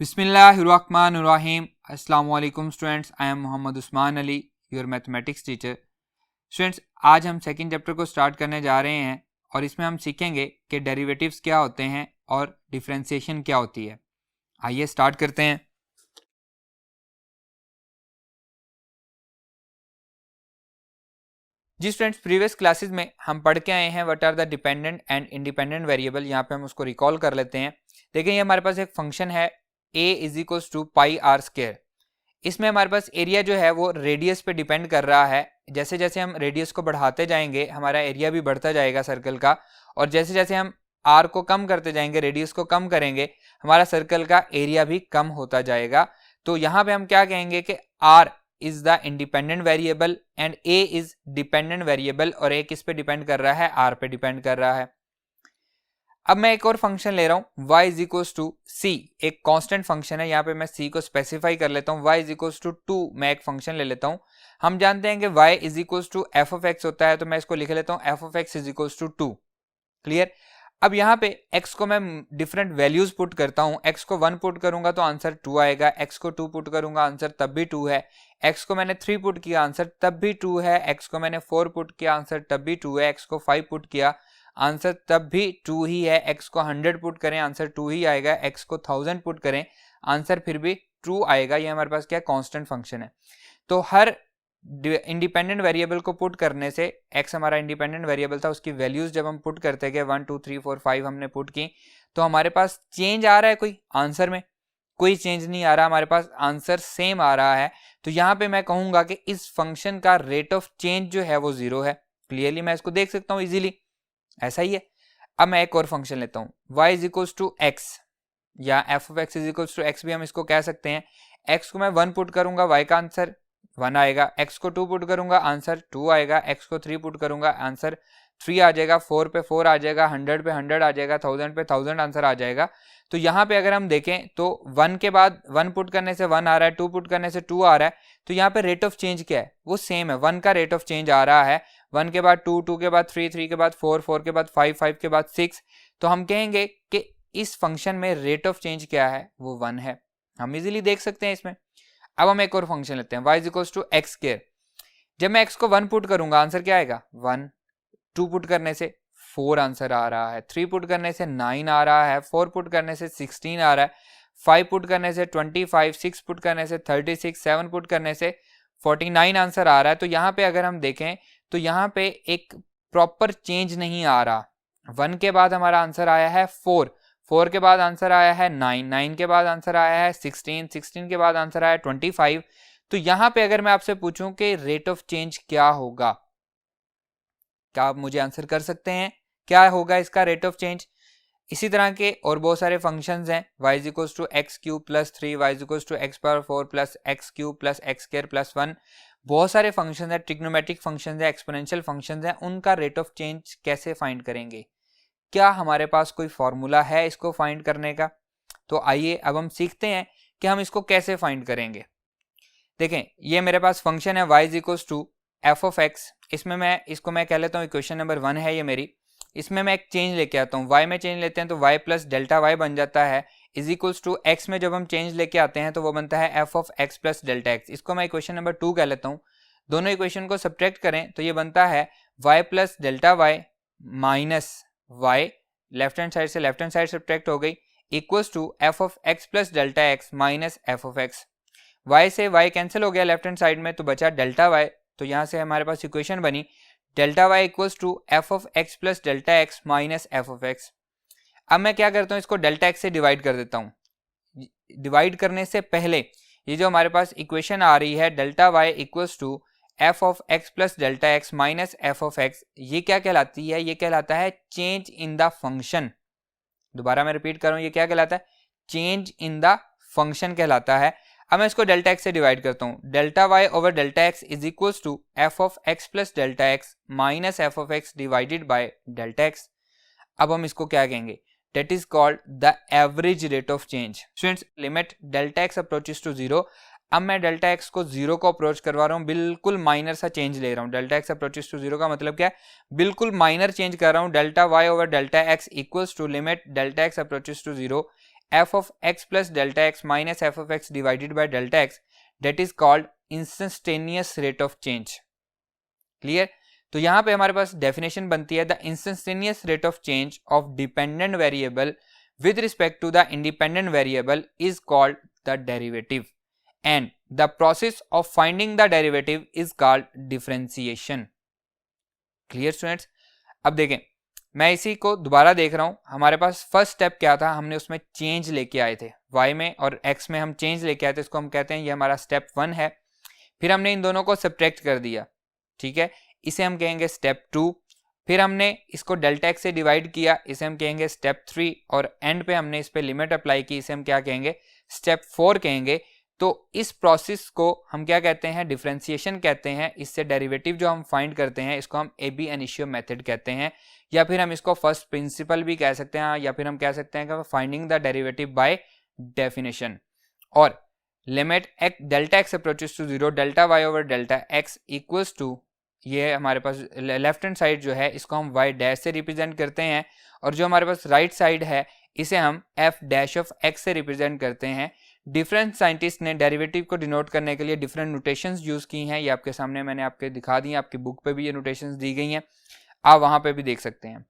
बिस्मिल्लाहिर्रहमानिर्रहीम। अस्सलाम वालेकुम students, I am Mohammad Usman Ali, your mathematics teacher. Students, आज हम सेकंड चैप्टर को स्टार्ट करने जा रहे हैं और इसमें हम सीखेंगे कि डेरिवेटिव्स क्या होते हैं और डिफरेंशिएशन क्या होती है। आइए स्टार्ट करते हैं। जी स्टूडेंट्स, प्रीवियस क्लासेस में हम पढ़ के आए हैं what are the dependent and independent variable. यहाँ पे हम उसको रिकॉल कर लेते हैं। देखिए, ये हमारे पास एक फंक्शन है a is equals to pi r square. इसमें हमारे पास एरिया जो है वो रेडियस पे डिपेंड कर रहा है। जैसे जैसे हम रेडियस को बढ़ाते जाएंगे हमारा एरिया भी बढ़ता जाएगा सर्कल का, और जैसे जैसे हम आर को कम करते जाएंगे, रेडियस को कम करेंगे, हमारा सर्कल का एरिया भी कम होता जाएगा। तो यहाँ पे हम क्या कहेंगे कि r is the independent variable and a is dependent variable, और ए किस पे डिपेंड कर रहा है? आर पे डिपेंड कर रहा है। अब मैं एक और फंक्शन ले रहा हूं y इज इक्वल्स टू सी, एक कांस्टेंट फंक्शन है। यहाँ पे मैं c को स्पेसिफाई कर लेता हूं। y इज इक्वल्स टू 2 मैं एक फंक्शन ले लेता हूं। हम जानते हैं कि y is equals to f of x होता है, तो मैं इसको लिख लेता हूं f of x is equals to 2। Clear. अब यहाँ पे x को मैं डिफरेंट वैल्यूज पुट करता हूँ। x को 1 पुट करूंगा तो आंसर 2 आएगा, x को 2 पुट करूंगा आंसर तब भी 2 है, x को मैंने 3 पुट किया आंसर तब भी 2 है, x को मैंने 4 पुट किया आंसर तब भी 2 है, x को 5 पुट किया आंसर तब भी 2 ही है, x को 100 पुट करें आंसर 2 ही आएगा, x को 1000 पुट करें आंसर फिर भी 2 आएगा। ये हमारे पास क्या कांस्टेंट फंक्शन है। तो हर इंडिपेंडेंट वेरिएबल को पुट करने से, x हमारा इंडिपेंडेंट वेरिएबल था, उसकी वैल्यूज जब हम पुट करते गए 1 2 3 4 5 हमने पुट की, तो हमारे पास चेंज आ रहा है कोई आंसर में? कोई चेंज नहीं आ रहा, हमारे पास आंसर सेम आ रहा है। तो यहाँ पे मैं कहूंगा कि इस फंक्शन का रेट ऑफ चेंज जो है वो 0 है। क्लियरली मैं इसको देख सकता हूँ इजीली, ऐसा ही है। अब मैं एक और फंक्शन लेता हूं y is equals to x, या f of x is equals to x भी हम इसको कह सकते हैं। x को मैं 1 पुट करूंगा y का आंसर 1 आएगा, x को 2 पुट करूंगा आंसर 2 आएगा, x को 3 पुट करूंगा आंसर 3 आ जाएगा, 4 पे 4 आ जाएगा, 100 पे 100 आ जाएगा, 1000 पे 1000 आंसर आ जाएगा। तो यहाँ पे अगर हम देखें तो 1 के बाद 1 पुट करने से 1 आ रहा है, 2 पुट करने से 2 आ रहा है, तो यहाँ पे रेट ऑफ चेंज क्या है? वो सेम है, 1 का रेट ऑफ चेंज आ रहा है। 1 के बाद 2, 2 के बाद 3, 3 के बाद 4, 4 के बाद 5, 5 के बाद 6। तो हम कहेंगे कि इस फंक्शन में रेट ऑफ चेंज क्या है? वो 1 है। हम इजीली देख सकते हैं इसमें। अब हम एक और फंक्शन लेते हैं y is equals to x square. जब मैं x को 1 पुट करूंगा आंसर क्या आएगा? 1। 2 पुट करने से 4 आंसर आ रहा है, 3 पुट करने से 9 आ रहा है, 4 पुट करने से 16 आ रहा है, 5 पुट करने से 25, 6 पुट करने से 36, 7 पुट करने से 49 आंसर आ रहा है। तो यहाँ पे अगर हम देखें तो यहाँ पे एक प्रॉपर चेंज नहीं आ रहा। 1 के बाद हमारा आंसर आया है 4, 4 के बाद आंसर आया है 9, 9 के बाद आंसर आया है 16, 16 के बाद आंसर आया 25। तो यहाँ पे अगर मैं आपसे पूछूं कि रेट ऑफ चेंज क्या होगा, क्या आप मुझे आंसर कर सकते हैं? क्या होगा इसका रेट ऑफ चेंज? इसी तरह के और बहुत सारे फंक्शंस हैं। y is equals to x cube plus 3, y is equals to x power 4 plus x cube plus x square plus 1। बहुत सारे फंक्शंस हैं, ट्रिग्नोमेट्रिक फंक्शंस हैं, एक्सपोनेंशियल फंक्शंस हैं। उनका रेट ऑफ चेंज कैसे फाइंड करेंगे? क्या हमारे पास कोई फॉर्मूला है इसको फाइंड करने का? तो आइए अब हम सीखते हैं कि हम इसको कैसे फाइंड करेंगे। देखें, ये मेरे पास फंक्शन है y is equals to f of x. इसमें मैं इसको मैं कह लेता हूँ इक्वेशन नंबर 1 है ये मेरी। इसमें मैं एक चेंज लेके आता हूँ, y में चेंज लेते हैं तो y प्लस डेल्टा y बन जाता है, इज इक्वल्स टू x में जब हम चेंज लेके आते हैं तो वो बनता है f of x plus delta x। इसको मैं इक्वेशन नंबर 2 कह लेता हूँ। दोनों इक्वेशन को सब्ट्रैक्ट करें तो ये बनता है y plus delta y minus y, left hand side से लेफ्ट हैंड साइड सब्ट्रैक्ट हो गई, equals to f of x plus delta x minus f of x। y से y कैंसिल हो गया लेफ्ट हैंड साइड में, तो बचा delta y। तो यहाँ से हमारे पास इक्वेशन बनी delta y equals to f of x plus delta x minus f of x। अब मैं क्या करता हूँ, इसको डेल्टा x से डिवाइड कर देता हूँ। डिवाइड करने से पहले ये जो हमारे पास इक्वेशन आ रही है delta y equals to f of x plus delta x minus f of x, ये क्या कहलाती है? ये कहलाता है चेंज इन द फंक्शन। दोबारा मैं रिपीट कर रहा हूँ, ये क्या कहलाता है? चेंज इन द फंक्शन कहलाता है। अब मैं इसको डेल्टा x से डिवाइड करता हूँ। Delta y over delta x is equals to f of x plus delta x minus f of x divided by delta x। अब हम इसको क्या कहेंगे? That is called the average rate of change. Students, limit delta x approaches to 0। अब मैं delta x को 0 को approach करवा रहा हूँ, बिल्कुल माइनर सा चेंज ले रहा हूँ। डेल्टा x अप्रोचेस टू 0 का मतलब क्या है? बिल्कुल माइनर चेंज कर रहा हूँ। Delta y over delta x equals to limit delta x approaches to 0 f of x plus delta x minus f of x divided by delta x, that is called instantaneous rate of change. Clear? तो यहाँ पे हमारे पास definition बनती है the instantaneous rate of change of dependent variable with respect to the independent variable is called the derivative, and the process of finding the derivative is called differentiation. Clear students? अब देखें, मैं इसी को दोबारा देख रहा हूं. हमारे पास फर्स्ट स्टेप क्या था, हमने उसमें चेंज लेके आए थे, y में और x में हम चेंज लेके आए थे, इसको हम कहते हैं ये हमारा स्टेप 1 है. फिर हमने इन दोनों को सब्ट्रैक्ट कर दिया, ठीक है, इसे हम कहेंगे स्टेप 2. फिर हमने इसको डेल्टा एक्स से डिवाइड किया, इसे हम कहेंगे स्टेप 3, और एंड पे हमने इस पे लिमिट अप्लाई की, इसे हम क्या कहेंगे, स्टेप 4 कहेंगे. तो इस प्रोसेस को हम क्या कहते हैं, डिफरेंशिएशन कहते हैं. इससे डेरिवेटिव जो हम फाइंड करते हैं इसको हम एबी इनिशियो मेथड कहते हैं, या फिर हम इसको फर्स्ट प्रिंसिपल भी कह सकते हैं, या फिर हम कह सकते हैं कि finding the derivative by definition. और limit delta x approaches to 0 delta y over delta x equals to, ये हमारे पास लेफ्ट हैंड साइड जो है इसको हम y डैश से रिप्रेजेंट करते हैं, और जो हमारे पास राइट साइड है इसे हम f डैश ऑफ x से रिप्रेजेंट करते हैं. डिफरेंट साइंटिस्ट ने डेरिवेटिव को डिनोट करने के लिए डिफरेंट नोटेशंस यूज की हैं, ये आपके सामने मैंने आपके दिखा दी हैं, आपकी बुक पे भी ये नोटेशंस दी गई हैं, आप वहाँ पे भी देख सकते हैं.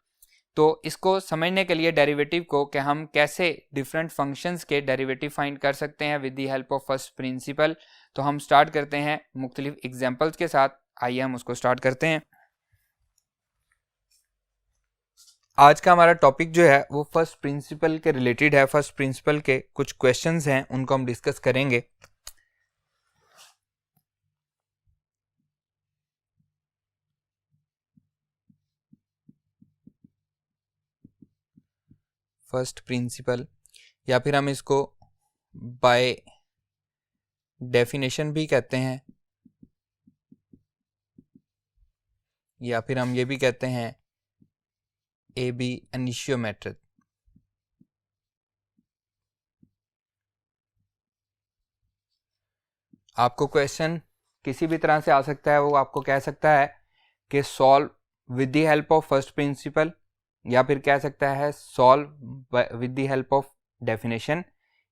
तो इसको समझने के लिए डेरिवेटिव को कि हम कैसे डिफरेंट फंक्शंस के डेरिवेटिव फाइंड कर सकते हैं with the help of first principal, तो हम स्टार्ट करते हैं मुख्तलिफ एग्जाम्पल्स के साथ. आइए हम उसको स्टार्ट करते हैं. आज का हमारा टॉपिक जो है वो फर्स्ट प्रिंसिपल के रिलेटेड है. फर्स्ट प्रिंसिपल के कुछ क्वेश्चंस हैं, उनको हम डिस्कस करेंगे. फर्स्ट प्रिंसिपल, या फिर हम इसको बाय डेफिनेशन भी कहते हैं, या फिर हम ये भी कहते हैं एबी इनिशियो मेथड. आपको क्वेश्चन किसी भी तरह से आ सकता है, वो आपको कह सकता है कि solve with the help of first principle, या फिर कह सकता है solve with the help of definition,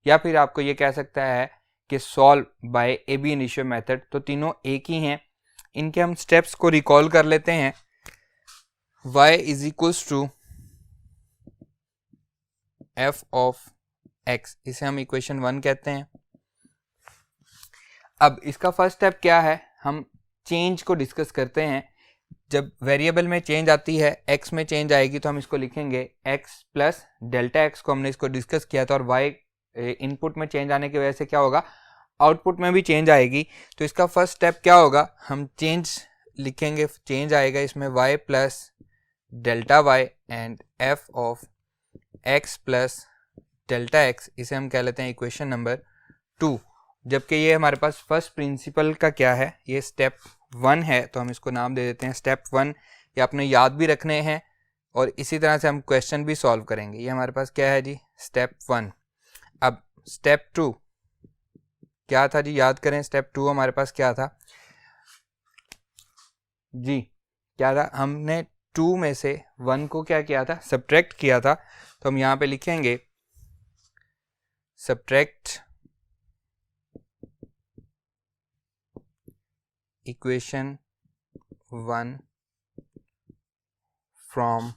या फिर आपको ये कह सकता है कि solve by ab initio method. तो तीनों एक ही हैं. इनके हम स्टेप्स को रिकॉल कर लेते हैं. y is equals to f of x, इसे हम इक्वेशन 1 कहते हैं. अब इसका फर्स्ट स्टेप क्या है, हम चेंज को डिस्कस करते हैं. जब वेरिएबल में चेंज आती है, x में चेंज आएगी, तो हम इसको लिखेंगे x प्लस डेल्टा x को हमने इसको डिस्कस किया था, और y इनपुट में चेंज आने की वजह से क्या होगा, आउटपुट में भी चेंज आएगी. तो इसका फर्स्ट स्टेप क्या होगा, हम चेंज लिखेंगे, चेंज आएगा इसमें y plus delta y and f of x plus delta x, इसे हम कह लेते हैं इक्वेशन नंबर 2. जबकि ये हमारे पास फर्स्ट प्रिंसिपल का क्या है, ये स्टेप 1 है, तो हम इसको नाम दे देते हैं स्टेप 1. ये आपने याद भी रखने हैं, और इसी तरह से हम क्वेश्चन भी सॉल्व करेंगे. ये हमारे पास क्या है जी, स्टेप 1. अब स्टेप 2 क्या था जी, याद करें. स्टेप 2 हमारे पास क्या था जी, क्या था, हमने 2 में से 1 को क्या किया था, सब्ट्रैक्ट किया था. तो हम यहाँ पे लिखेंगे सब्ट्रैक्ट इक्वेशन 1 फ्रॉम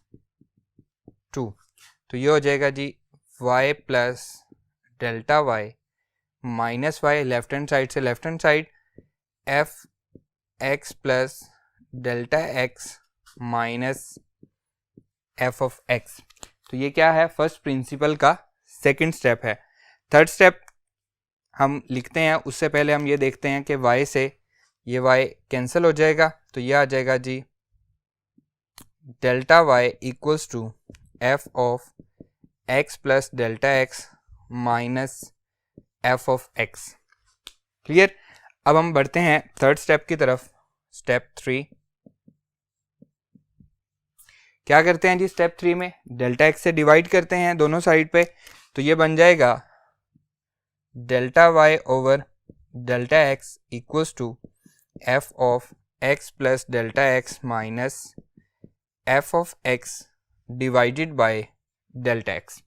2. तो ये हो जाएगा जी y plus delta y minus y, left hand side से left hand side, f x plus delta x minus f of x. तो ये क्या है, फर्स्ट प्रिंसिपल का सेकंड स्टेप है. थर्ड स्टेप हम लिखते हैं, उससे पहले हम ये देखते हैं कि y से ये y कैंसिल हो जाएगा, तो ये आ जाएगा जी delta y equals to f of x plus delta x minus f of x. Clear? अब हम बढ़ते हैं थर्ड स्टेप की तरफ. स्टेप 3 क्या करते हैं जी, स्टेप 3 में डेल्टा x से डिवाइड करते हैं दोनों साइड पे, तो ये बन जाएगा delta y over delta x equals to f of x plus delta x minus f of x divided by delta x.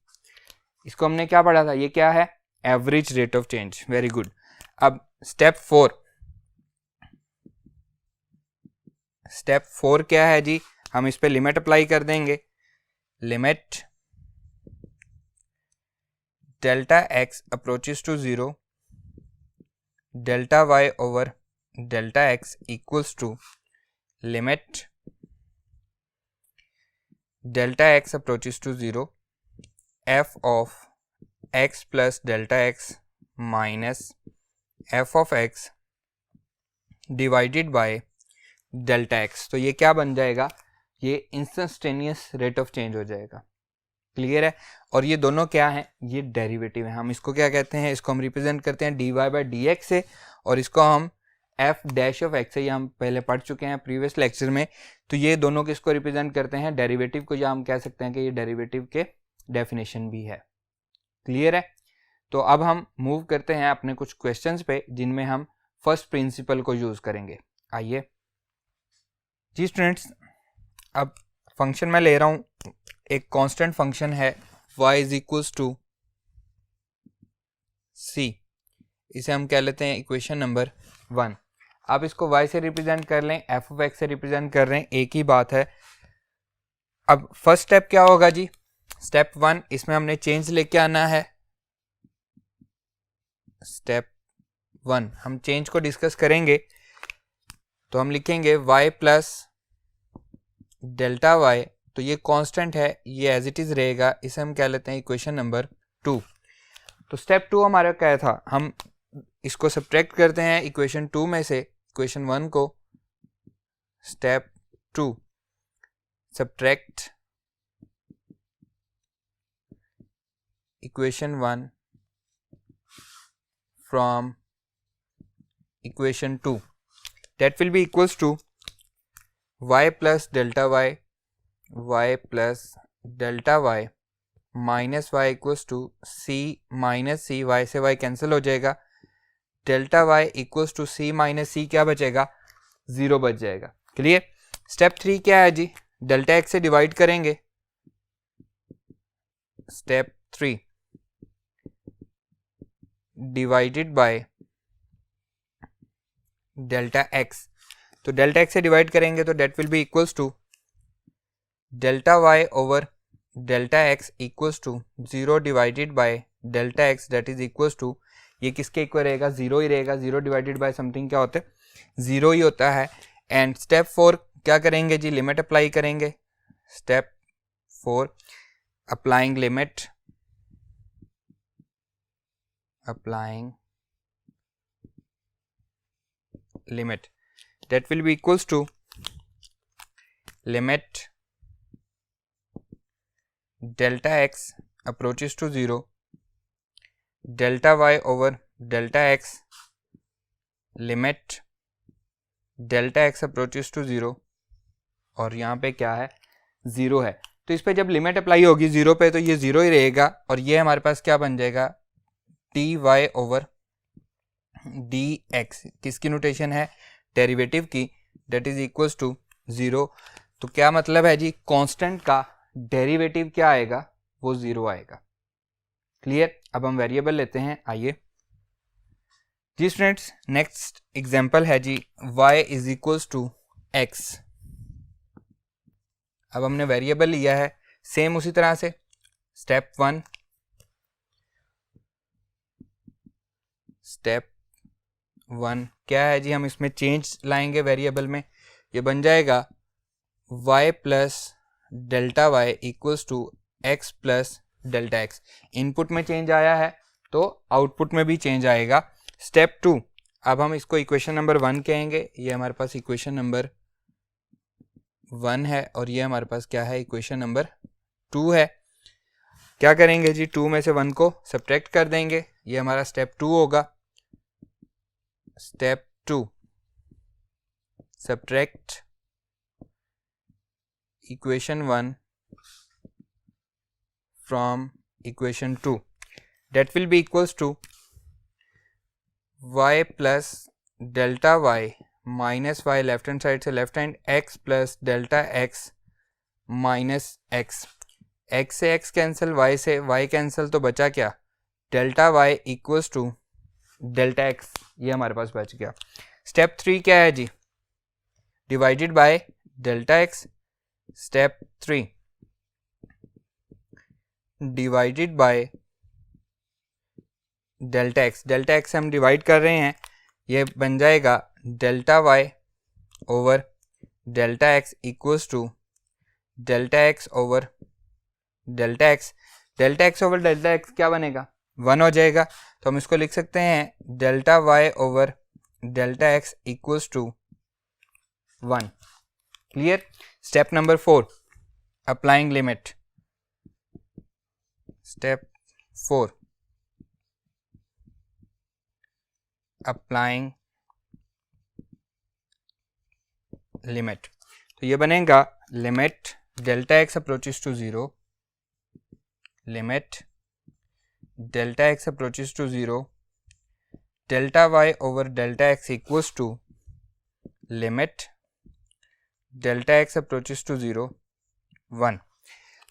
इसको हमने क्या पढ़ा था, ये क्या है, average rate of change. Very good. अब स्टेप 4 क्या है जी, हम इस पे लिमिट अप्लाई कर देंगे। Limit delta x approaches to 0, delta y over delta x equals to limit delta x approaches to 0 f of x plus delta x minus f of x divided by delta x. तो ये क्या बन जाएगा, ये instantaneous rate of change हो जाएगा। Clear है। और ये दोनों क्या हैं, ये डेरिवेटिव है। हम इसको क्या कहते हैं, इसको हम रिप्रेजेंट करते हैं dy बाई डी एक्स से, और इसको हम एफ डैश ऑफ एक्स से, ये हम पहले पढ़ चुके हैं प्रीवियस लेक्चर में। तो ये दोनों किसको रिप्रेजेंट करते हैं, डेरिवेटिव को, या हम कह सकते हैं कि ये डेरिवेटिव के डेफिनेशन भी है। क्लियर है। तो अब हम मूव करते हैं अपने कुछ क्वेश्चंस पे जिनमें हम फर्स्ट प्रिंसिपल को यूज करेंगे। आइए जी स्टूडेंट्स, अब फंक्शन मैं ले रहा हूं, एक कांस्टेंट फंक्शन है y is equals to c, इसे हम कह लेते हैं इक्वेशन नंबर 1। आप इसको y से रिप्रेजेंट कर लें, f ऑफ x से रिप्रेजेंट कर रहे हैं, एक ही बात है। अब फर्स्ट स्टेप क्या होगा जी, स्टेप 1, इसमें हमने चेंज लेके आना है। स्टेप 1 हम चेंज को डिस्कस करेंगे, तो हम लिखेंगे y प्लस डेल्टा y, तो ये कांस्टेंट है, ये एज इट इज रहेगा, इसे हम कह लेते हैं इक्वेशन नंबर 2। तो स्टेप 2 हमारा क्या था, हम इसको सब्ट्रैक्ट करते हैं इक्वेशन 2 में से इक्वेशन 1 को। Step 2 subtract equation 1 from equation 2, that will be equals to y plus delta y plus delta y minus y equals to c minus c, y से y कैंसिल हो जाएगा, delta y equals to c minus c क्या बचेगा, 0 बच जाएगा। Clear. Step 3 क्या है जी, डेल्टा x से डिवाइड करेंगे। Step 3 divided by delta x, तो डेल्टा x से डिवाइड करेंगे तो that will be equals to delta y over delta x equals to 0 divided by delta x, that is equals to, ये किसके equal रहेगा, 0 ही रहेगा। 0 डिवाइडेड बाय समथिंग क्या होता है, 0 ही होता है। एंड स्टेप 4 क्या करेंगे जी, लिमिट अप्लाई करेंगे। Step 4 applying limit, applying limit, that will be equals to limit delta x approaches to 0 delta y over delta x limit delta x approaches to 0, और यहाँ पे क्या है, 0 है। तो इस पे जब लिमिट अप्लाई होगी 0 पे तो ये 0 ही रहेगा, और ये हमारे पास क्या बन जाएगा, dy ओवर dx, किसकी नोटेशन है, डेरिवेटिव की, डेट इज इक्वल्स टू 0। तो क्या मतलब है जी, कांस्टेंट का डेरिवेटिव क्या आएगा, वो 0 आएगा। क्लियर। अब हम वेरिएबल लेते हैं। आइए जी स्टूडेंट्स, नेक्स्ट एग्जांपल है जी y is equals to x। अब हमने वेरिएबल लिया है, सेम उसी तरह से स्टेप 1, स्टेप 1 क्या है जी, हम इसमें चेंज लाएंगे वेरिएबल में, ये बन जाएगा y plus delta y equals to x plus delta x। Input में चेंज आया है तो आउटपुट में भी चेंज आएगा। स्टेप 2, अब हम इसको इक्वेशन नंबर 1 कहेंगे, ये हमारे पास इक्वेशन नंबर 1 है, और ये हमारे पास क्या है, इक्वेशन नंबर 2 है। क्या करेंगे जी, 2 में से 1 को सब्ट्रैक्ट कर देंगे, ये हमारा स्टेप 2 होगा। Step 2 subtract equation 1 from equation 2, that will be equals to y plus delta y minus y, left hand side से left hand, x plus delta x minus x। x से x कैंसिल, y से y cancel, तो बचा क्या, delta y equals to delta x, ये हमारे पास बच गया। स्टेप 3 क्या है जी, divided by delta x। Step 3 divided by delta x, delta x से हम डिवाइड कर रहे हैं, ये बन जाएगा delta y over delta x equals to delta x over delta x। Delta x over delta x क्या बनेगा, 1 हो जाएगा, तो हम इसको लिख सकते हैं delta y over delta x equals to 1। Clear. Step number 4, applying limit. Step 4, applying limit. तो ये बनेगा limit delta x approaches to 0, limit delta x approaches to 0, delta y over delta x equals to limit delta x approaches to 0 1।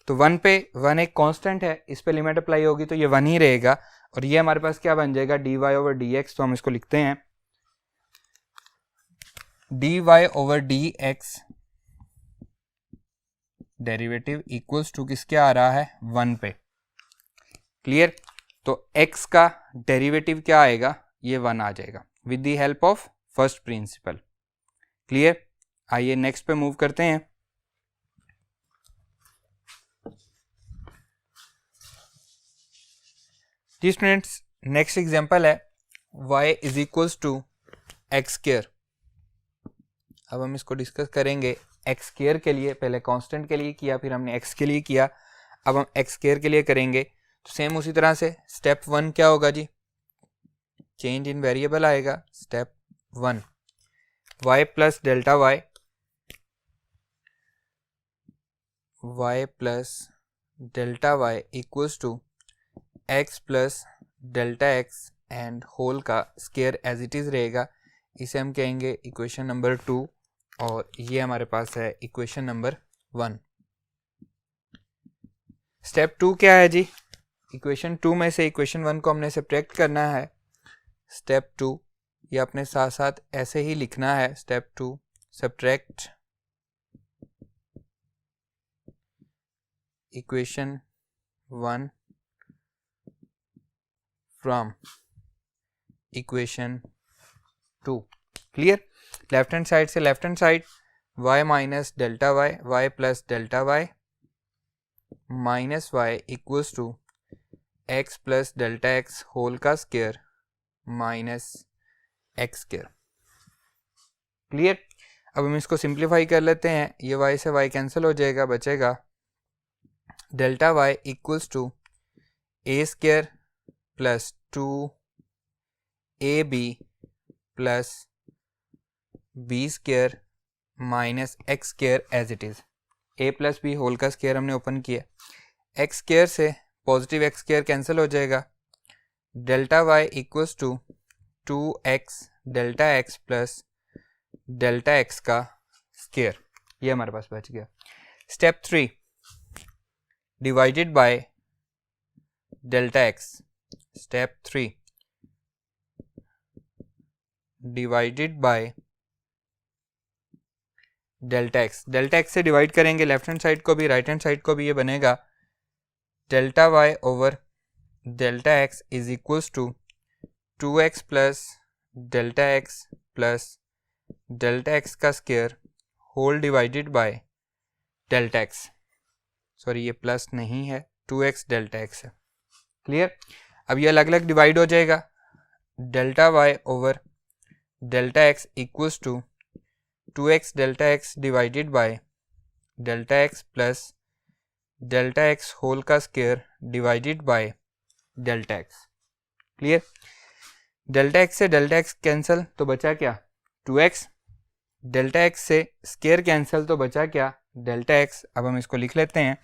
तो 1 पे 1 एक constant है, इस पे limit apply होगी तो ये 1 ही रहेगा, और ये हमारे पास क्या बन जाएगा, dy ओवर dx। तो हम इसको लिखते हैं dy over dx derivative equals to किसके आ रहा है, 1 पे। क्लियर। तो x का डेरिवेटिव क्या आएगा, ये 1 आ जाएगा with the help of first principle. Clear. आइए नेक्स्ट पे मूव करते हैं। जी स्टूडेंट्स, नेक्स्ट एग्जांपल है y is equals to x square. अब हम इसको डिस्कस करेंगे एक्स स्क्वायर के लिए, पहले कांस्टेंट के लिए किया, फिर हमने x के लिए किया, अब हम एक्स स्क्वायर के लिए करेंगे। तो सेम उसी तरह से स्टेप 1 क्या होगा जी, चेंज इन वेरिएबल आएगा। Step 1 y plus delta y plus delta y equals to x plus delta x and whole का स्क्वायर एज इट इज रहेगा। इसे हम कहेंगे इक्वेशन नंबर 2, और ये हमारे पास है इक्वेशन नंबर 1। स्टेप 2 क्या है जी, इक्वेशन 2 में से इक्वेशन 1 को हमने सब्ट्रैक्ट करना है। स्टेप 2 ये अपने साथ साथ ऐसे ही लिखना है, step 2 subtract equation 1 from equation 2। Clear. Left hand side से left hand side y minus delta y plus delta y minus y equals to x plus delta x whole का square minus x square. Clear. अब हम इसको simplify कर लेते हैं, ये y से y कैंसिल हो जाएगा, बचेगा delta y equals to a square plus 2ab plus b square minus x square as it is. a plus b whole का स्क्वायर हमने ओपन किया, x स्क्वायर से पॉजिटिव x स्क्वायर कैंसिल हो जाएगा, delta y equals to 2x delta x plus delta x का square, ये हमारे पास बच गया। Step 3 divided by delta x। Step 3 divided by delta x। Delta x से डिवाइड करेंगे लेफ्ट हैंड साइड को भी राइट हैंड साइड को भी, ये बनेगा delta y over delta x is equals to 2x plus delta x plus delta x का square whole divided by delta x। Sorry ये प्लस नहीं है, 2x डेल्टा x है। क्लियर। अब ये अलग अलग डिवाइड हो जाएगा, delta y over delta x equals to 2x delta x divided by delta x plus delta x whole का square divided by delta x। Clear. Delta x से delta x cancel, तो बचा क्या 2x, डेल्टा x से square cancel, तो बचा क्या delta x। अब हम इसको लिख लेते हैं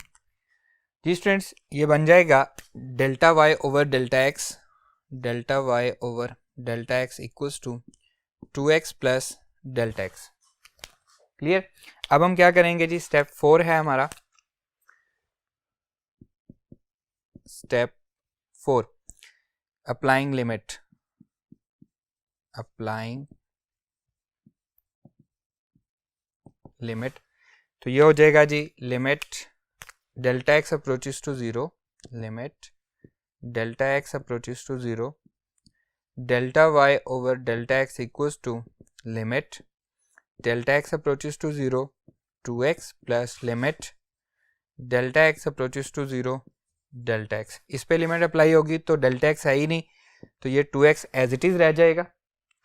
जी स्टूडेंट्स, ये बन जाएगा delta y over delta x, delta y over delta x equals to 2x plus delta x। Clear. अब हम क्या करेंगे जी, स्टेप 4 है हमारा, स्टेप 4 अप्लाइंग लिमिट। तो ये हो जाएगा जी limit delta x approaches to 0, limit delta x approaches to 0, delta y over delta x equals to limit delta x approaches to 0 2x plus limit delta x approaches to 0 delta x. इस पे limit apply होगी तो delta x है ही नहीं, तो ये 2x as it is रह जाएगा,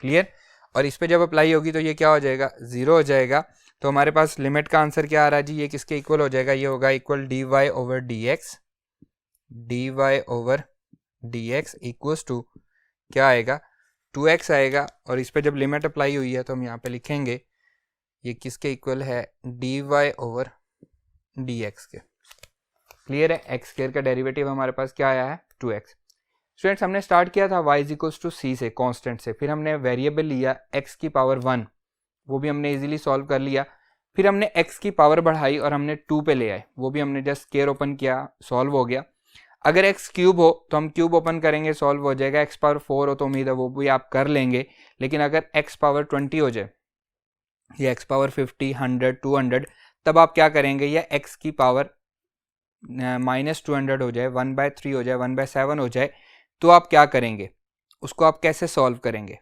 क्लियर। और इस पे जब अप्लाई होगी तो ये क्या हो जाएगा, 0 हो जाएगा। तो हमारे पास लिमिट का आंसर क्या आ रहा है जी, ये किसके इक्वल हो जाएगा, ये होगा equal dy over dx equals to क्या आएगा 2x आएगा। और इस पे जब लिमिट अप्लाई हुई है तो हम यहाँ पे लिखेंगे ये किसके इक्वल है, dy ओवर dx के, क्लियर है। एक्स स्क्वायर का डेरिवेटिव हमारे पास क्या आया है 2x। स्टूडेंट्स हमने स्टार्ट किया था y is equals to c से, कांस्टेंट से, फिर हमने वेरिएबल लिया x की पावर 1, वो भी हमने इजीली सॉल्व कर लिया। फिर हमने x की पावर बढ़ाई और हमने 2 पे ले आए, वो भी हमने जस्ट स्क्वायर ओपन किया, सॉल्व हो गया। अगर x क्यूब हो तो हम क्यूब ओपन करेंगे, सॉल्व हो जाएगा। x पावर 4 हो तो उम्मीद है वो भी आप कर लेंगे। लेकिन अगर x पावर 20 हो जाए या x पावर 50, 100, 200, तब आप क्या करेंगे, या x की पावर -200 हो जाए, 1/3 हो जाए, 1/7 हो जाए, तो आप क्या करेंगे, उसको आप कैसे सॉल्व करेंगे,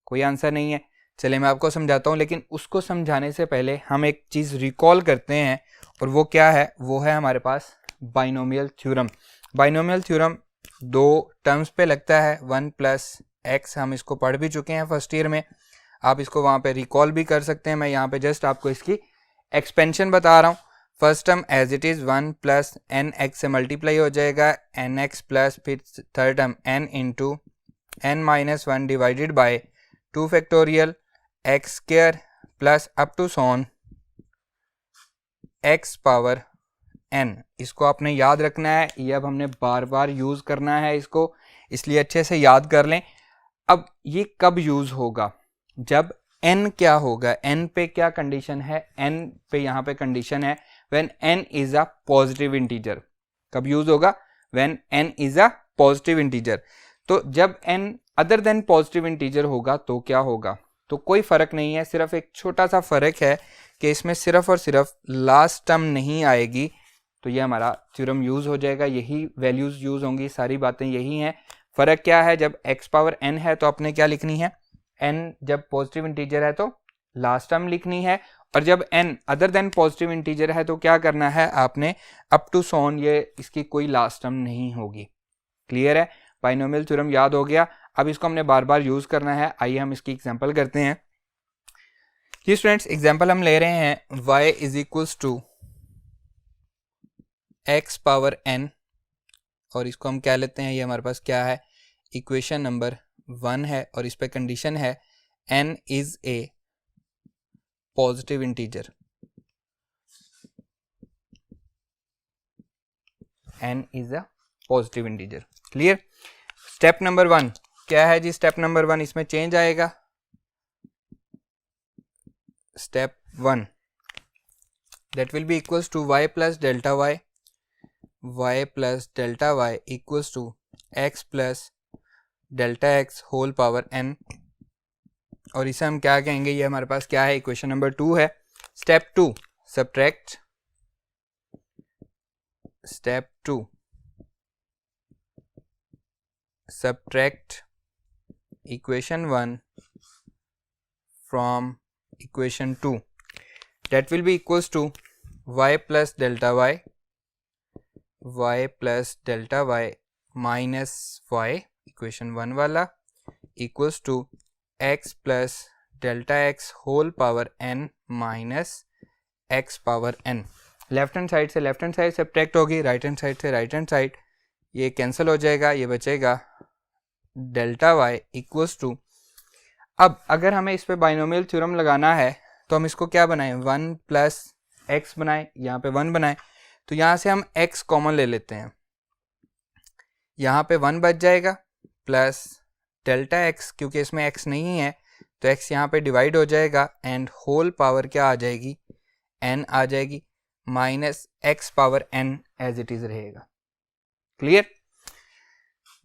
कोई आंसर नहीं है। चलिए मैं आपको समझाता हूँ, लेकिन उसको समझाने से पहले हम एक चीज़ रिकॉल करते हैं, और वो क्या है, वो है हमारे पास बाइनोमियल थ्योरम। बाइनोमियल थ्योरम दो टर्म्स पे लगता है, 1 + x, हम इसको पढ़ भी चुके हैं फर्स्ट ईयर में, आप इसको वहाँ पे रिकॉल भी कर सकते हैं। मैं यहाँ पे जस्ट आपको इसकी एक्सपेंशन बता रहा हूँ। First term as it is 1 + nx से मल्टीप्लाई हो जाएगा, nx प्लस फिर third term n into n-1 divided by 2 factorial x square plus up to so on x power n। इसको आपने याद रखना है, ये अब हमने बार बार यूज़ करना है इसको, इसलिए अच्छे से याद कर लें। अब ये कब यूज़ होगा, जब n क्या होगा, n पे क्या कंडीशन है, n पे यहाँ पे कंडीशन है when n is a positive integer। कब यूज़ होगा, when n is a positive integer। तो जब n other than positive integer होगा तो क्या होगा, तो कोई फर्क नहीं है, सिर्फ एक छोटा सा फर्क है कि इसमें सिर्फ और सिर्फ लास्ट टर्म नहीं आएगी, तो ये हमारा थ्योरम यूज हो जाएगा, यही वैल्यूज यूज होंगी, सारी बातें यही हैं। फर्क क्या है, जब x पावर n है तो आपने क्या लिखनी है, n जब पॉजिटिव इंटीजर है तो लास्ट टर्म लिखनी है, और जब n other than positive integer है तो क्या करना है आपने, अप टू सोन, ये इसकी कोई लास्ट टर्म नहीं होगी, क्लियर है। बाइनोमियल थ्योरम याद हो गया, अब इसको हमने बार बार यूज करना है। आइए हम इसकी एग्जांपल करते हैं। ये स्टूडेंट्स एग्जांपल हम ले रहे हैं y is equals to x power n, और इसको हम क्या लेते हैं, ये हमारे पास क्या है, इक्वेशन नंबर 1 है, और इस पे कंडीशन है n is a positive integer, n is a positive integer, clear. Step number 1 क्या है जी, स्टेप नंबर 1 इसमें चेंज आएगा। Step 1 that will be equals to y plus delta y plus delta y equals to x plus delta x whole power n, और इसे हम क्या कहेंगे, ये हमारे पास क्या है, इक्वेशन नंबर 2 है। Step 2 subtract, step 2 subtract equation 1 from equation 2, that will be equals to y plus delta y plus delta y minus y, equation 1 वाला, equals to x plus delta x whole power n minus x power n। Left hand side से left hand side subtract होगी, right hand side से right hand side, ये cancel हो जाएगा, ये बचेगा delta y equals to, अब अगर हमें इस पे बाइनोमियल थ्योरम लगाना है तो हम इसको क्या बनाएं, 1 + x बनाएं, यहाँ पे 1 बनाएं, तो यहाँ से हम x कॉमन ले लेते हैं, यहाँ पे 1 बच जाएगा, प्लस डेल्टा x, क्योंकि इसमें x नहीं है तो x यहाँ पे डिवाइड हो जाएगा, एंड होल पावर क्या आ जाएगी, n आ जाएगी, minus x power n as it is रहेगा, क्लियर?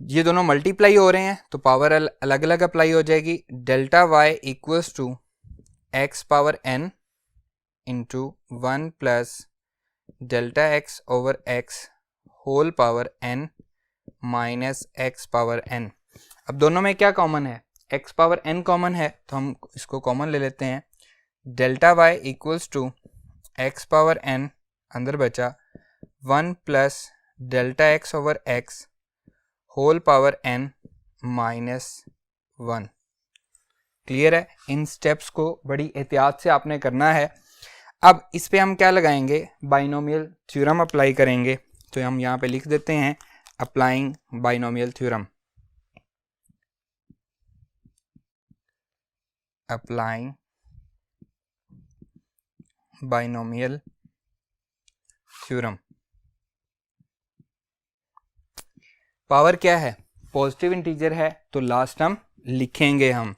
ये दोनों मल्टीप्लाई हो रहे हैं तो पावर अलग अलग अप्लाई हो जाएगी। Delta y equals to x power n into 1 plus delta x over x whole power n minus x power n. अब दोनों में क्या कॉमन है? एक्स पावर एन कॉमन है तो हम इसको कॉमन ले लेते हैं। Delta y equals to x power n, अंदर बचा 1 plus delta x over x whole power n minus 1। Clear है? इन स्टेप्स को बड़ी एहतियात से आपने करना है। अब इस पे हम क्या लगाएंगे? बाइनोमियल थ्योरम अप्लाई करेंगे। तो हम यहाँ पे लिख देते हैं applying binomial theorem. Applying binomial theorem. Power क्या है? पॉजिटिव इंटीजर है तो लास्ट टर्म लिखेंगे हम।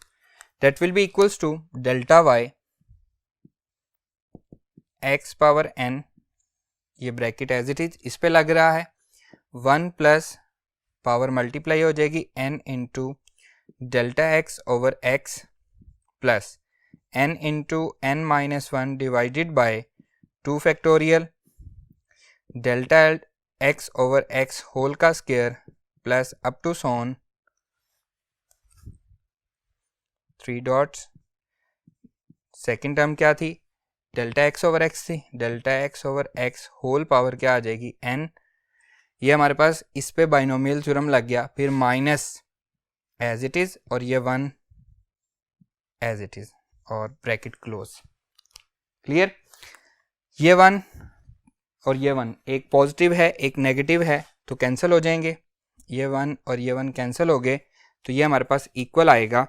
That will be equals to delta y x power n, ये ब्रैकेट एज इट इज इस पे लग रहा है, 1 प्लस पावर मल्टीप्लाई हो जाएगी n into delta x over x plus n into n minus 1 divided by 2 factorial delta x over x whole का square plus up to so on 3 dots. Second term क्या थी? डेल्टा एक्स ओवर एक्स थी। Delta x over x whole power क्या आ जाएगी? n। ये हमारे पास इस पे बाइनोमियल थ्योरम लग गया। फिर माइनस एज इट इज और ये 1 एज इट इज और ब्रैकेट क्लोज। क्लियर? ये 1 और ये 1, एक पॉजिटिव है एक नेगेटिव है तो कैंसिल हो जाएंगे। ये 1 और ये 1 कैंसिल हो गए तो ये हमारे पास इक्वल आएगा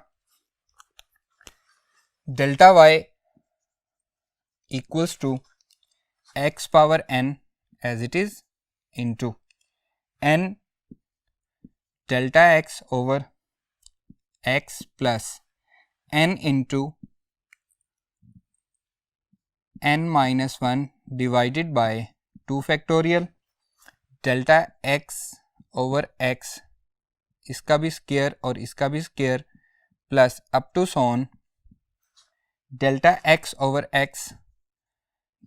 delta y equals to x power n as it is into n delta x over x plus n into n minus 1 divided by 2 factorial delta x over x, इसका भी स्क्वायर और इसका भी square plus up to so on delta x over x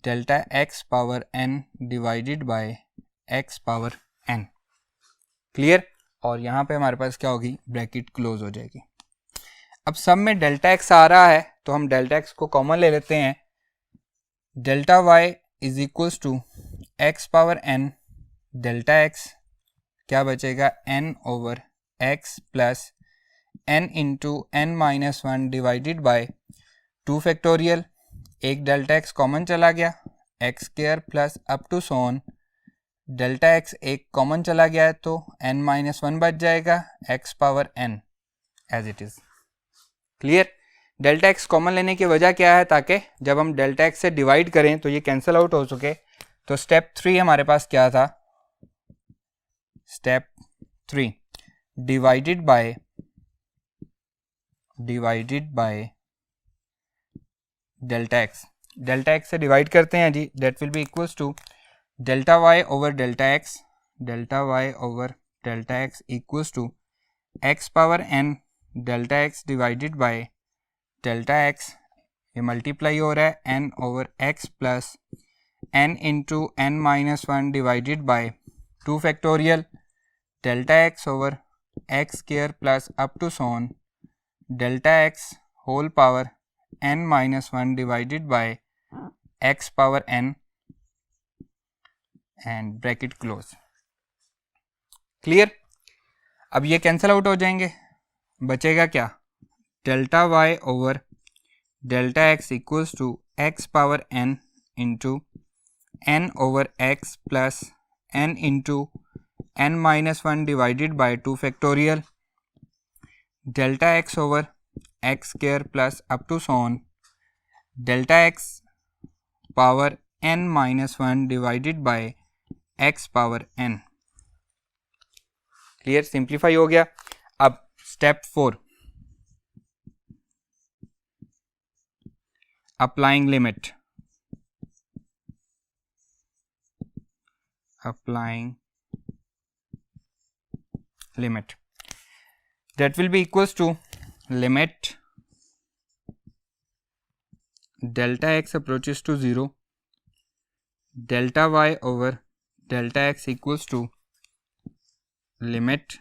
delta x power n divided by x power n. Clear? और यहाँ पे हमारे पास क्या होगी? ब्रैकेट क्लोज हो जाएगी। अब सब में डेल्टा एक्स आ रहा है तो हम डेल्टा एक्स को कॉमन ले लेते हैं। Delta y is equals to x power n, delta x क्या बचेगा? N over x plus n into n minus 1 divided by 2 factorial. एक डेल्टा एक्स कॉमन चला गया, x square plus up to so on delta x एक common चला गया है तो n माइनस 1 बच जाएगा x power n as it is. Clear? Delta x common लेने की वजह क्या है? ताकि जब हम डेल्टा एक्स से डिवाइड करें तो ये कैंसिल आउट हो सके। तो स्टेप 3 हमारे पास क्या था? Step 3 divided by delta x. Delta x से डिवाइड करते हैं जी। That will be equals to delta y over delta x, delta y over delta x equals to x power n delta x divided by delta x, ये multiply हो रहा है n over x plus n into n minus 1 divided by 2 factorial delta x over x square plus up to so on delta x whole power n minus 1 divided by x power n and bracket close. Clear? अब ये cancel out हो जाएंगे, बचेगा क्या? Delta y over delta x equals to x power n into n over x plus n into n minus 1 divided by 2 factorial delta x over x square plus up to so on delta x power n minus 1 divided by x power n। Clear? Simplify हो गया। अब step 4 applying limit. Applying limit. That will be equals to limit delta x approaches to 0, delta y over delta x equals to limit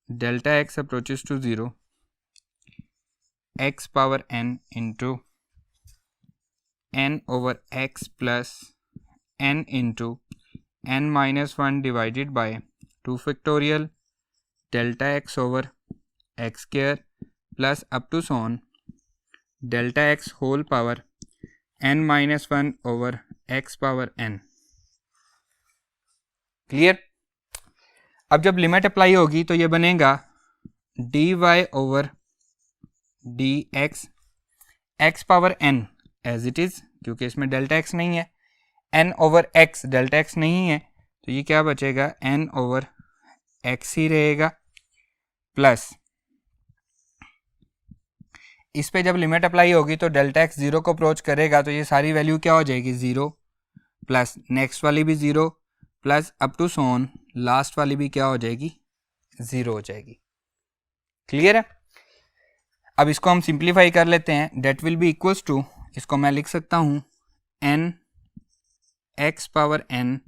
delta x approaches to 0, x power n into n over x plus n into n minus 1 divided by 2 factorial delta x over x square plus up to so on delta x whole power n minus 1 over x power n. Clear? अब जब limit apply होगी तो ये बनेगा dy over dx x power n as it is, क्योंकि इसमें delta x नहीं है, n over x delta x नहीं है, तो ये क्या बचेगा n ओवर x ही रहेगा, प्लस इस पे जब लिमिट अप्लाई होगी तो डेल्टा x 0 को अप्रोच करेगा तो ये सारी वैल्यू क्या हो जाएगी 0, प्लस नेक्स्ट वाली भी 0, plus up to so on last वाली भी क्या हो जाएगी 0 हो जाएगी. क्लियर है? अब इसको हम सिंप्लीफाई कर लेते हैं. That will be equals to, इसको मैं लिख सकता हूँ n x power n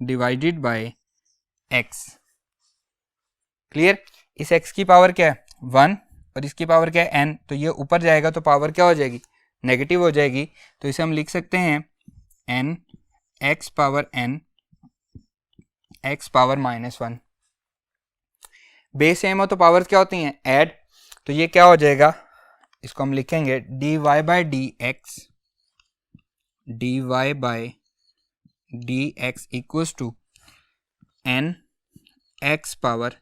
divided by x. Clear? इस x की पावर क्या है 1 और इसकी पावर क्या है n, तो ये ऊपर जाएगा तो पावर क्या हो जाएगी नेगेटिव हो जाएगी, तो इसे हम लिख सकते हैं n x power n x power -1. Base same हो तो पावर्स क्या होती हैं ऐड, तो ये क्या हो जाएगा, इसको हम लिखेंगे dy by dx equals to n x power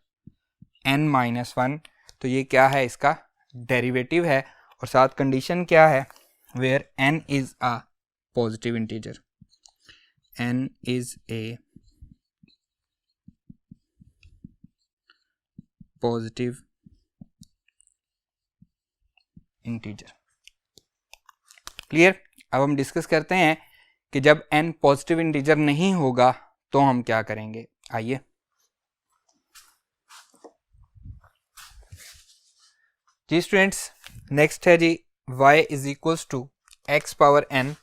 n -1. तो ये क्या है, इसका डेरिवेटिव है, और साथ कंडीशन क्या है, where n is a positive integer, n is a positive integer. Clear? अब हम डिस्कस करते हैं कि जब n पॉजिटिव इंटीजर नहीं होगा तो हम क्या करेंगे. आइए, जी स्टूडेंट्स, नेक्स्ट है जी y is equals to x power n,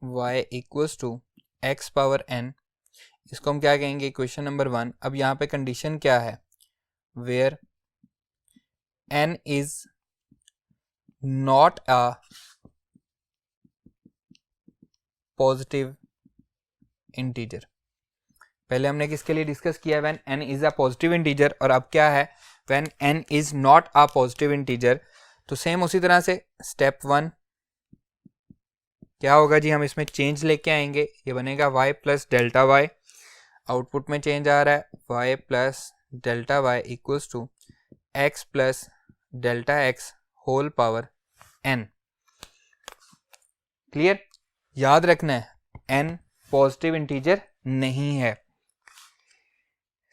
y equals to x power n. इसको हम क्या कहेंगे, इक्वेशन नंबर 1. अब यहाँ पे कंडीशन क्या है, where n is not a positive integer. पहले हमने किसके लिए डिस्कस किया, when n is a positive integer, और अब क्या है when n is not a positive integer. तो सेम उसी तरह से स्टेप 1 क्या होगा जी, हम इसमें चेंज लेके आएंगे, ये बनेगा y plus delta y. Output में चेंज आ रहा है y plus delta y equals to x plus delta x whole power n. Clear? याद रखना है n पॉजिटिव इंटीजर नहीं है.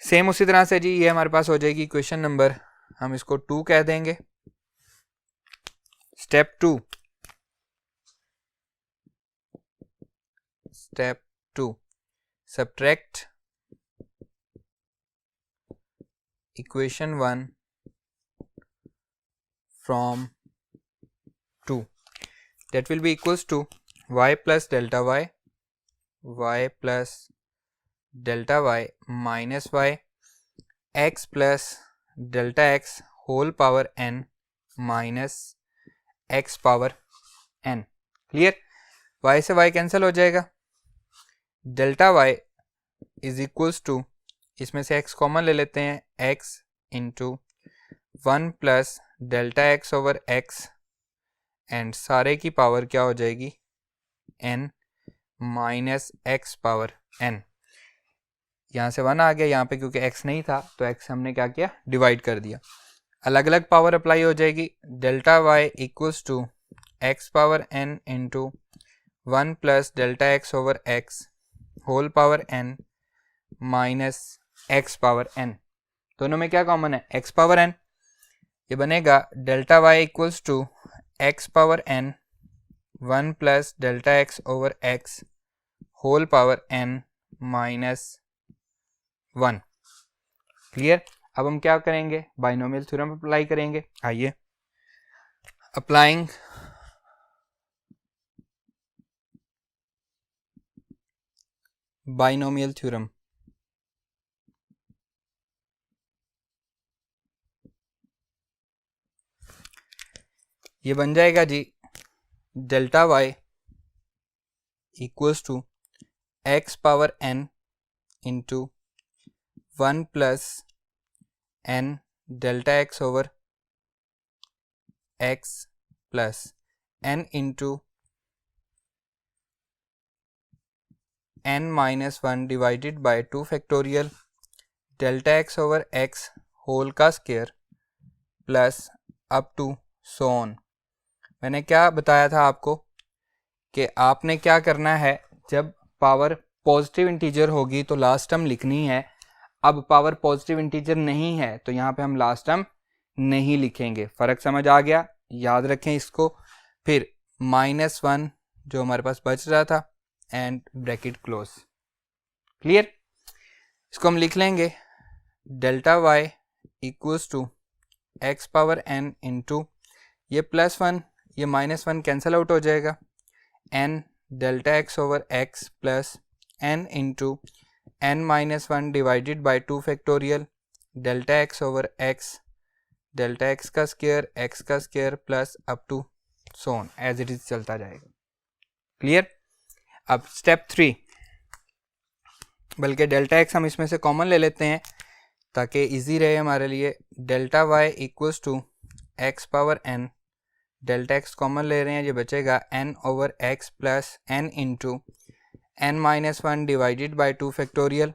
सेम उसी तरह से जी ये हमारे पास हो जाएगी क्वेश्चन नंबर, हम इसको 2 कह देंगे. Step 2 subtract equation 1 from 2. that will be equals to y plus delta y plus delta y minus y x plus delta x whole power n minus x power n. Clear? y से y cancel हो जाएगा, delta y is equals to, इसमें से x common ले लेते हैं, x into 1 plus delta x over x, and सारे की पावर क्या हो जाएगी n minus x power n. यहाँ से 1 आ गया, यहाँ पे क्योंकि x नहीं था तो x हमने क्या किया डिवाइड कर दिया. अलग अलग पावर अप्लाई हो जाएगी, delta y equals to x power n into 1 plus delta x over x whole power n minus x power n. दोनों में क्या कॉमन है x पावर n. ये बनेगा delta y equals to x power n 1 plus delta x over x whole power n minus 1। Clear. अब हम क्या करेंगे, बाइनोमियल थ्योरम अप्लाई करेंगे। आइए, अप्लाइंग बाइनोमियल थ्योरम। ये बन जाएगा जी delta y equals to x power n into 1 plus n delta x over x plus n into n minus 1 divided by 2 factorial delta x over x whole का square plus up to so on. मैंने क्या बताया था आपको कि आपने क्या करना है, जब पावर पॉजिटिव इंटीजर होगी तो लास्ट टर्म लिखनी है। अब पावर पॉजिटिव इंटीजर नहीं है तो यहाँ पे हम लास्ट टर्म नहीं लिखेंगे। फर्क समझ आ गया, याद रखें इसको। फिर -1 जो हमारे पास बच रहा था एंड ब्रैकेट क्लोज। क्लियर। इसको हम लिख लेंगे delta y equals to x power n into ये +1 ये -1 कैंसिल आउट हो जाएगा, n delta x over x plus n into n minus 1 divided by 2 factorial delta x over x delta x का square plus up to so on as it is चलता जाएगा। Clear. अब step 3, बल्कि delta x हम इसमें से common ले लेते हैं ताकि इजी रहे हमारे लिए। Delta y equals to x power n, delta x common ले रहे हैं, ये बचेगा n over x plus n into n minus 1 divided by 2 factorial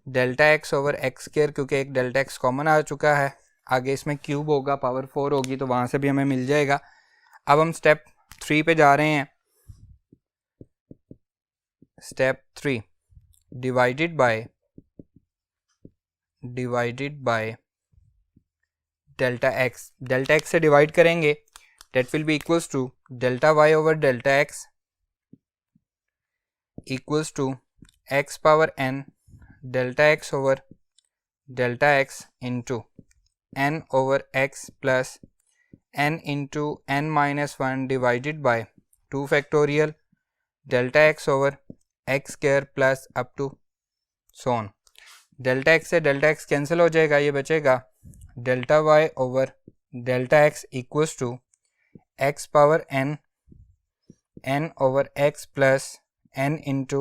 delta x over x square, क्योंकि एक डेल्टा एक्स कॉमन आ चुका है, आगे इसमें क्यूब होगा, पावर 4 होगी तो वहाँ से भी हमें मिल जाएगा। अब हम स्टेप 3 पे जा रहे हैं। Step 3 divided by delta x से डिवाइड करेंगे, that will be equals to delta y over delta x equals to x power n delta x over delta x into n over x plus n into n minus 1 divided by 2 factorial delta x over x square plus up to so on। Delta x से delta x cancel हो जाएगा, ये बचेगा delta y over delta x equals to x power n over x plus n into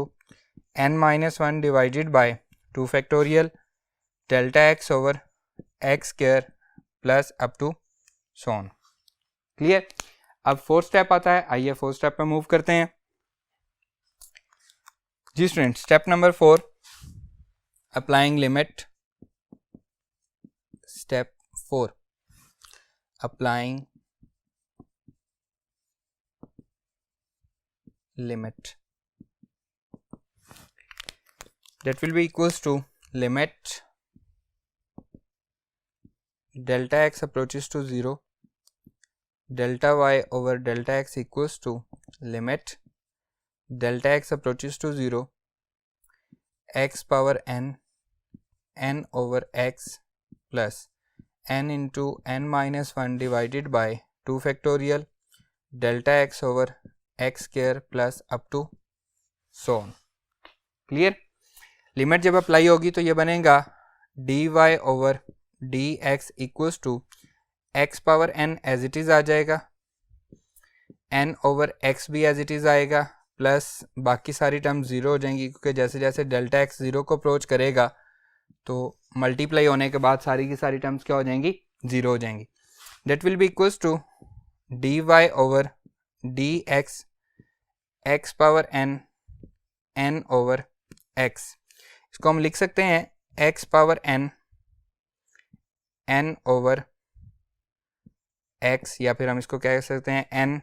n minus 1 divided by 2 factorial delta x over x square plus up to so on. Clear. अब 4th step आता है, आइए 4th step पे move करते हैं जी student. Step number 4, applying limit. Step 4, applying limit, that will be equals to limit delta x approaches to 0 delta y over delta x equals to limit delta x approaches to 0 x power n over x plus n into n minus 1 divided by 2 factorial delta x over x square plus up to so on. Clear. Limit जब apply होगी तो ये बनेगा dy over dx equals to x power n as it is आ जाएगा, n over x भी as it is आएगा, plus बाकी सारी टर्म जीरो हो जाएंगी क्योंकि जैसे जैसे डेल्टा x जीरो को अप्रोच करेगा तो मल्टीप्लाई होने के बाद सारी की सारी टर्म्स क्या हो जाएंगी, जीरो हो जाएंगी। That will be equals to dy over dx x power n over x, इसको हम लिख सकते हैं x power n over x, या फिर हम इसको क्या कह सकते हैं n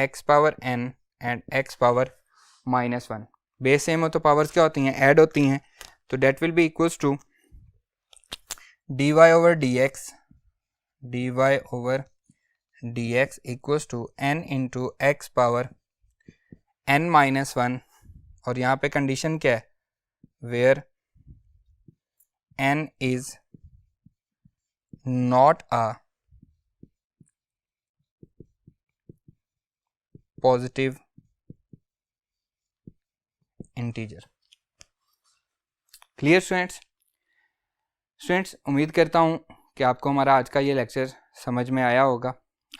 x power n and x power -1। Base same हो तो पावर्स क्या होती हैं, ऐड होती हैं, तो that will be equals to dy over dx equals to n into x power n-1, और यहाँ पे कंडीशन क्या है, where n is not a positive integer। Clear students, उम्मीद करता हूँ कि आपको हमारा आज का ये लेक्चर समझ में आया होगा।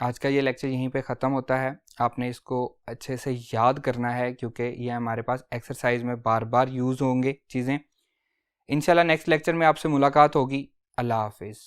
आज का ये लेक्चर यहीं पे ख़त्म होता है। आपने इसको अच्छे से याद करना है क्योंकि ये हमारे पास एक्सरसाइज में बार बार यूज़ होंगे चीज़ें। इंशाल्लाह नेक्स्ट लेक्चर में आपसे मुलाकात होगी। अल्लाह हाफिज़।